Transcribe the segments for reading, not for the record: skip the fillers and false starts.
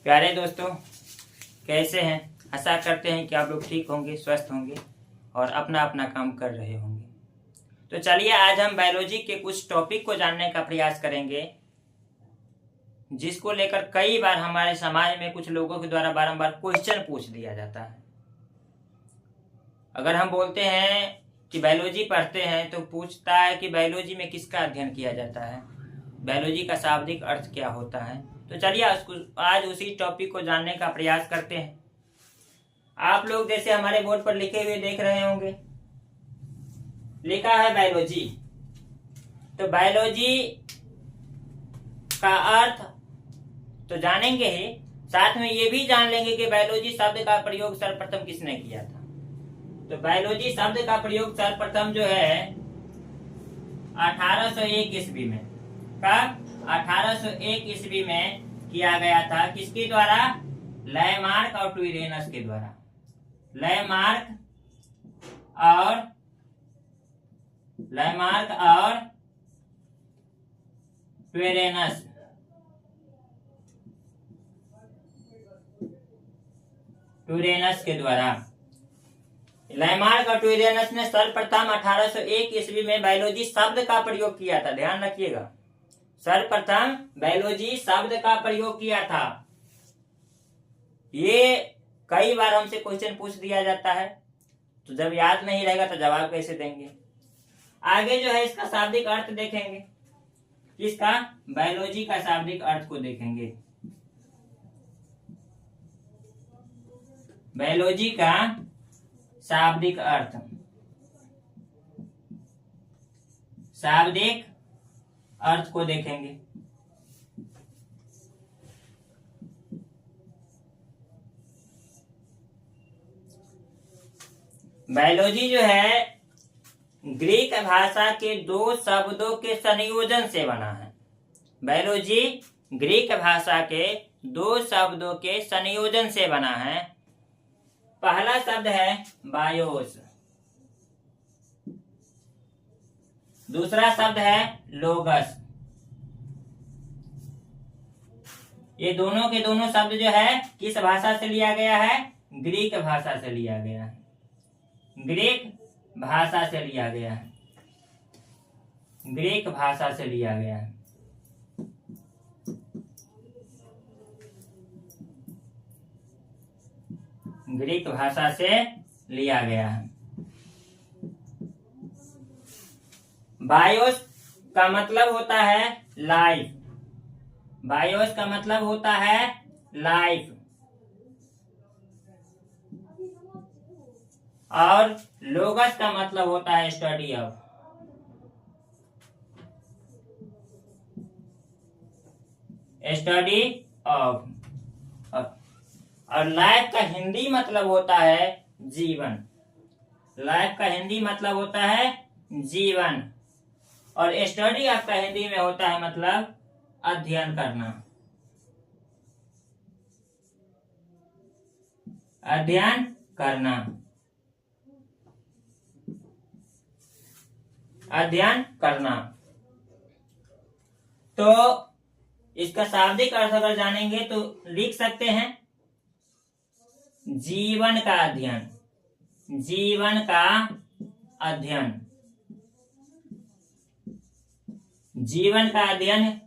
प्यारे दोस्तों, कैसे हैं? आशा करते हैं कि आप लोग ठीक होंगे, स्वस्थ होंगे और अपना अपना काम कर रहे होंगे। तो चलिए आज हम बायोलॉजी के कुछ टॉपिक को जानने का प्रयास करेंगे, जिसको लेकर कई बार हमारे समाज में कुछ लोगों के द्वारा बारंबार क्वेश्चन पूछ दिया जाता है। अगर हम बोलते हैं कि बायोलॉजी पढ़ते हैं तो पूछता है कि बायोलॉजी में किसका अध्ययन किया जाता है, बायोलॉजी का शाब्दिक अर्थ क्या होता है। तो चलिए आज उसी टॉपिक को जानने का प्रयास करते हैं। आप लोग जैसे हमारे बोर्ड पर लिखे हुए देख रहे होंगे, लिखा है बायोलॉजी। तो बायोलॉजी का अर्थ तो जानेंगे ही, साथ में ये भी जान लेंगे कि बायोलॉजी शब्द का प्रयोग सर्वप्रथम किसने किया था। तो बायोलॉजी शब्द का प्रयोग सर्वप्रथम जो है 1801 ईस्वी में, कब? 1801 ईस्वी में किया गया था। किसके द्वारा? लैमार्क और ट्यूरेनस के द्वारा। लैमार्क और ट्यूरेनस के द्वारा। लैमार्क और ट्यूरेनस ने सर्वप्रथम 1801 ईस्वी में बायोलॉजी शब्द का प्रयोग किया था। ध्यान रखिएगा, सर्वप्रथम बायोलॉजी शब्द का प्रयोग किया था। ये कई बार हमसे क्वेश्चन पूछ दिया जाता है, तो जब याद नहीं रहेगा तो जवाब कैसे देंगे। आगे जो है इसका शाब्दिक अर्थ देखेंगे। इसका बायोलॉजी का शाब्दिक अर्थ को देखेंगे। बायोलॉजी का शाब्दिक अर्थ, शाब्दिक अर्थ को देखेंगे। बायोलॉजी जो है ग्रीक भाषा के दो शब्दों के संयोजन से बना है। बायोलॉजी ग्रीक भाषा के दो शब्दों के संयोजन से बना है। पहला शब्द है बायोस, दूसरा शब्द है लोगस। ये दोनों के दोनों शब्द जो है किस भाषा से लिया गया है? ग्रीक भाषा से लिया गया है। ग्रीक भाषा से लिया गया है। ग्रीक भाषा से लिया गया है। ग्रीक भाषा से लिया गया है। बायोस का मतलब होता है लाइफ। बायोस का मतलब होता है लाइफ। और लोगस का मतलब होता है स्टडी ऑफ। Study of. और लाइफ का हिंदी मतलब होता है जीवन। लाइफ का हिंदी मतलब होता है जीवन। और स्टडी आपका हिंदी में होता है मतलब अध्ययन करना। अध्ययन करना। अध्ययन करना। तो इसका शाब्दिक अर्थ अगर जानेंगे तो लिख सकते हैं जीवन का अध्ययन। जीवन का अध्ययन। जीवन का अध्ययन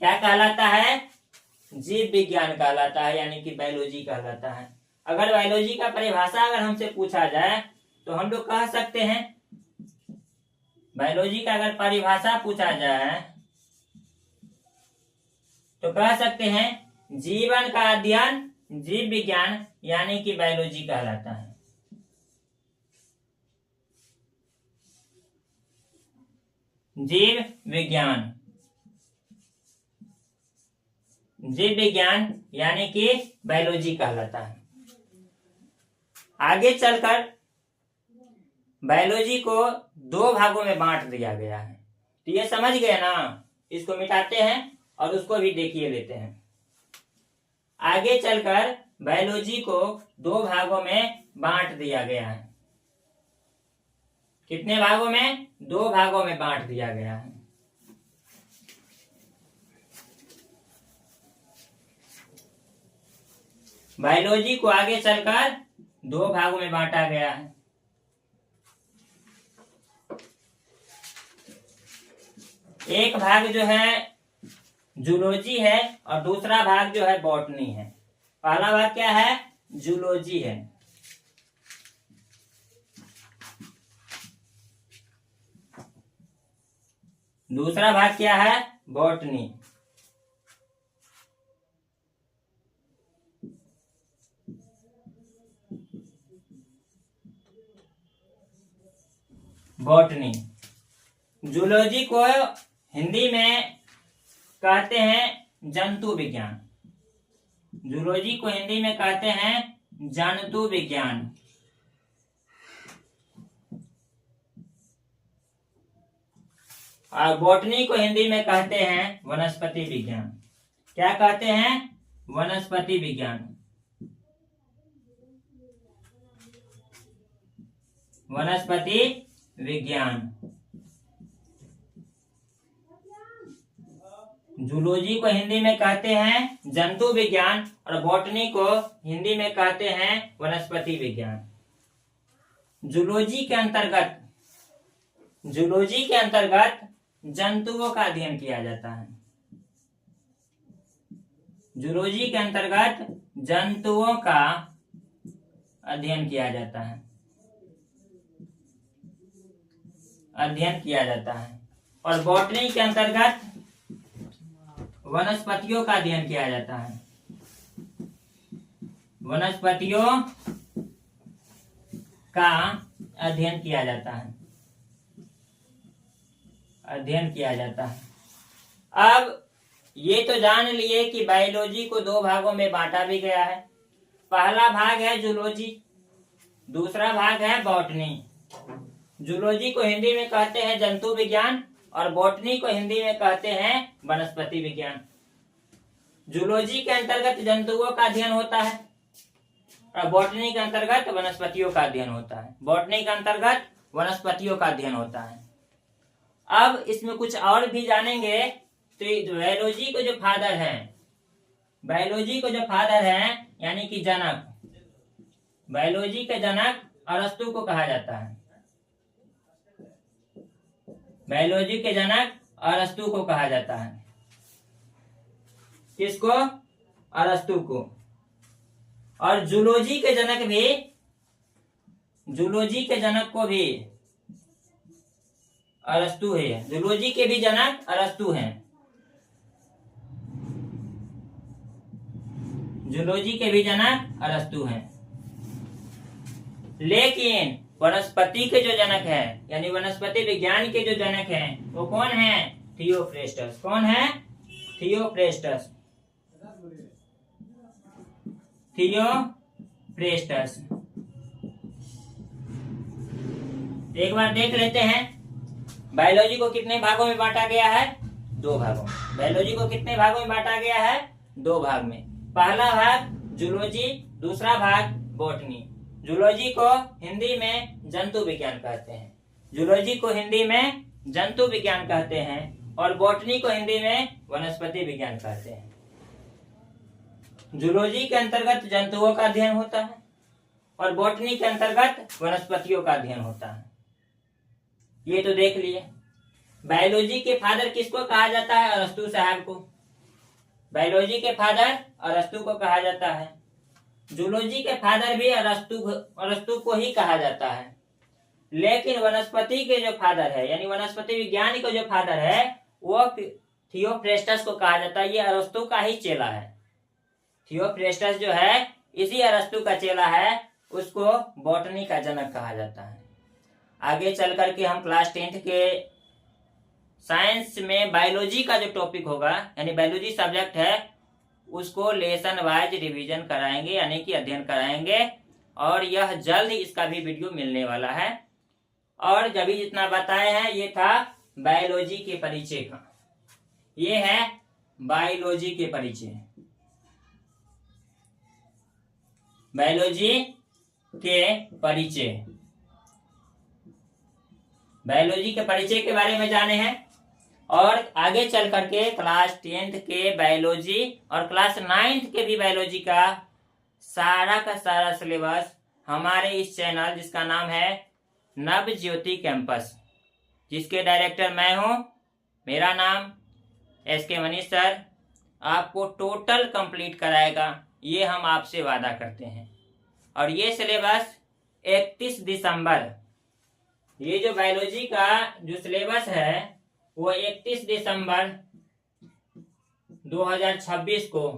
क्या कहलाता है? जीव विज्ञान कहलाता है, यानी कि बायोलॉजी कहलाता है। अगर बायोलॉजी का परिभाषा अगर हमसे पूछा जाए तो हम लोग कह सकते हैं, बायोलॉजी का अगर परिभाषा पूछा जाए तो कह सकते हैं जीवन का अध्ययन जीव विज्ञान यानी कि बायोलॉजी कहलाता है। जीव विज्ञान। जीव विज्ञान यानी कि बायोलॉजी कहलाता है। आगे चलकर बायोलॉजी को दो भागों में बांट दिया गया है। तो ये समझ गए ना? इसको मिटाते हैं और उसको भी देखिए लेते हैं। आगे चलकर बायोलॉजी को दो भागों में बांट दिया गया है। कितने भागों में? दो भागों में बांट दिया गया है। बायोलॉजी को आगे चलकर दो भागों में बांटा गया है। एक भाग जो है जूलॉजी है और दूसरा भाग जो है बॉटनी है। पहला भाग क्या है? जूलॉजी है। दूसरा भाग क्या है? बॉटनी। बॉटनी। जूलॉजी को हिंदी में कहते हैं जंतु विज्ञान। जूलॉजी को हिंदी में कहते हैं जंतु विज्ञान। और बॉटनी को हिंदी में कहते हैं वनस्पति विज्ञान। क्या कहते हैं? वनस्पति विज्ञान। वनस्पति विज्ञान। जूलॉजी को हिंदी में कहते हैं जंतु विज्ञान और बॉटनी को हिंदी में कहते हैं वनस्पति विज्ञान। जूलॉजी के अंतर्गत जंतुओं का अध्ययन किया जाता है। जूलॉजी के अंतर्गत जंतुओं का अध्ययन किया जाता है। और बॉटनी के अंतर्गत वनस्पतियों का अध्ययन किया जाता है। वनस्पतियों का अध्ययन किया जाता है। अब ये तो जान लिए कि बायोलॉजी को दो भागों में बांटा भी गया है। पहला भाग है जूलॉजी, दूसरा भाग है बॉटनी। जूलॉजी को हिंदी में कहते हैं जंतु विज्ञान और बॉटनी को हिंदी में कहते हैं वनस्पति विज्ञान। जूलॉजी के अंतर्गत जंतुओं का अध्ययन होता है और बॉटनी के अंतर्गत वनस्पतियों का अध्ययन होता है। अब इसमें कुछ और भी जानेंगे। तो बायोलॉजी को जो फादर हैं यानी कि जनक, बायोलॉजी के जनक अरस्तु को कहा जाता है। बायोलॉजी के जनक अरस्तु को कहा जाता है। किसको? अरस्तु को। और जूलॉजी के जनक को भी अरस्तु है। जूलॉजी के भी जनक अरस्तु हैं। लेकिन वनस्पति के जो जनक है यानी वनस्पति विज्ञान के जो जनक हैं वो कौन है? थियोफ्रेस्टस। कौन है? थियोफ्रेस्टस। एक बार देख लेते हैं बायोलॉजी को कितने भागों में बांटा गया है? दो भागों में। बायोलॉजी को कितने भागों में बांटा गया है? दो भाग में। पहला भाग जूलॉजी, दूसरा भाग बॉटनी। जूलॉजी को हिंदी में जंतु विज्ञान कहते हैं और बॉटनी को हिंदी में वनस्पति विज्ञान कहते हैं। जूलॉजी के अंतर्गत जंतुओं का अध्ययन होता है और बॉटनी के अंतर्गत वनस्पतियों का अध्ययन होता है। ये तो देख लिए। बायोलॉजी के फादर किसको कहा जाता है? अरस्तु साहब को। बायोलॉजी के फादर अरस्तु को कहा जाता है। जूलॉजी के फादर भी अरस्तु को ही कहा जाता है। लेकिन वनस्पति के जो फादर है यानी वनस्पति विज्ञान का जो फादर है वो थियोफ्रेस्टस को कहा जाता है। ये अरस्तु का ही चेला है। थियोफ्रेस्टस जो है इसी अरस्तु का चेला है, उसको बॉटनी का जनक कहा जाता है। आगे चल करके हम क्लास 10th के साइंस में बायोलॉजी का जो टॉपिक होगा यानी बायोलॉजी सब्जेक्ट है उसको लेसन वाइज रिवीजन कराएंगे यानी कि अध्ययन कराएंगे। और यह जल्द ही इसका भी वीडियो मिलने वाला है। और जब भी जितना बताए हैं ये था बायोलॉजी के परिचय का। ये है बायोलॉजी के परिचय। बायोलॉजी के परिचय के बारे में जाने हैं। और आगे चल करके क्लास 10th के बायोलॉजी और क्लास 9th के भी बायोलॉजी का सारा का सारा सिलेबस हमारे इस चैनल जिसका नाम है नवज्योति कैंपस, जिसके डायरेक्टर मैं हूँ, मेरा नाम SK मनीष सर, आपको टोटल कंप्लीट कराएगा, ये हम आपसे वादा करते हैं। और ये सिलेबस 31 दिसंबर, ये जो बायोलॉजी का जो सिलेबस है वो 31 दिसंबर 2026 को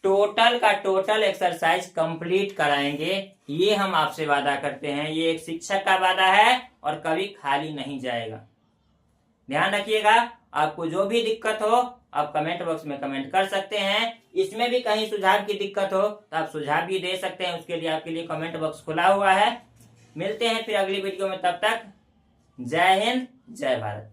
टोटल का टोटल एक्सरसाइज कंप्लीट कराएंगे, ये हम आपसे वादा करते हैं। ये एक शिक्षक का वादा है और कभी खाली नहीं जाएगा। ध्यान रखिएगा। आपको जो भी दिक्कत हो आप कमेंट बॉक्स में कमेंट कर सकते हैं। इसमें भी कहीं सुझाव की दिक्कत हो तो आप सुझाव भी दे सकते हैं, उसके लिए आपके लिए कमेंट बॉक्स खुला हुआ है। मिलते हैं फिर अगली वीडियो में, तब तक जय हिंद जय भारत।